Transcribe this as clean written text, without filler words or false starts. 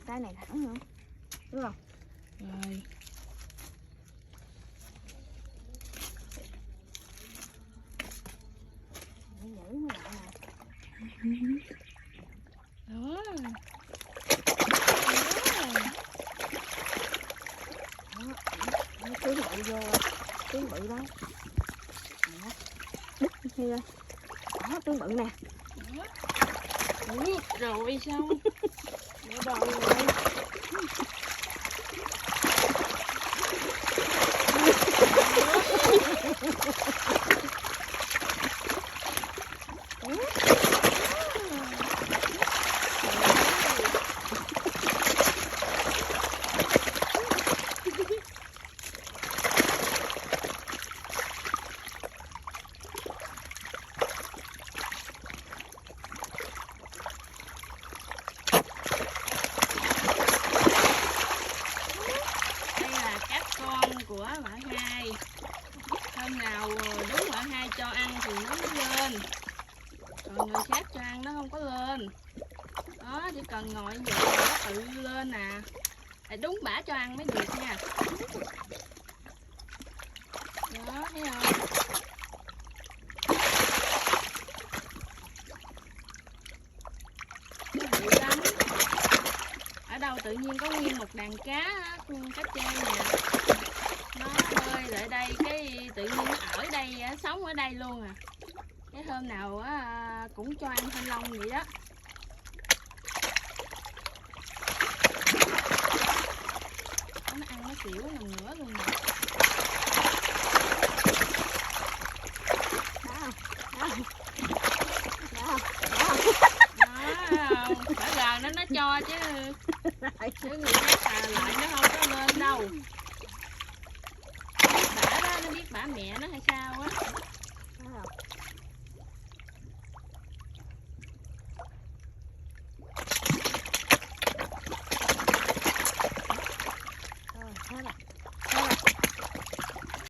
cái này thẳng nữa, đúng không? Rồi. Giữ nó lại nè. Đó. Nó tiếng bự vô, tiếng bự đó. Đó. Đứt hay ra. Đó, tiếng bự nè. Rồi xong. Để bầu rồi. Của bà Hai. Hôm nào đúng bà Hai cho ăn thì nó mới lên, còn người khác cho ăn nó không có lên. Đó, chỉ cần ngồi vậy nó tự lên nè. Đúng bả cho ăn mới được nha. Đó, thấy không? Nó bự lắm. Ở đâu tự nhiên có nguyên một đàn cá trê nè. Nó bơi lại đây cái tự nhiên nó ở đây, sống ở đây luôn à. Cái hôm nào cũng cho ăn thanh long vậy đó. Nó ăn nó xỉu nằm ngửa luôn nè. Đó, phải gần nó cho chứ người khác lại nó không có lên đâu. Bả đó nó biết bả mẹ nó hay sao á.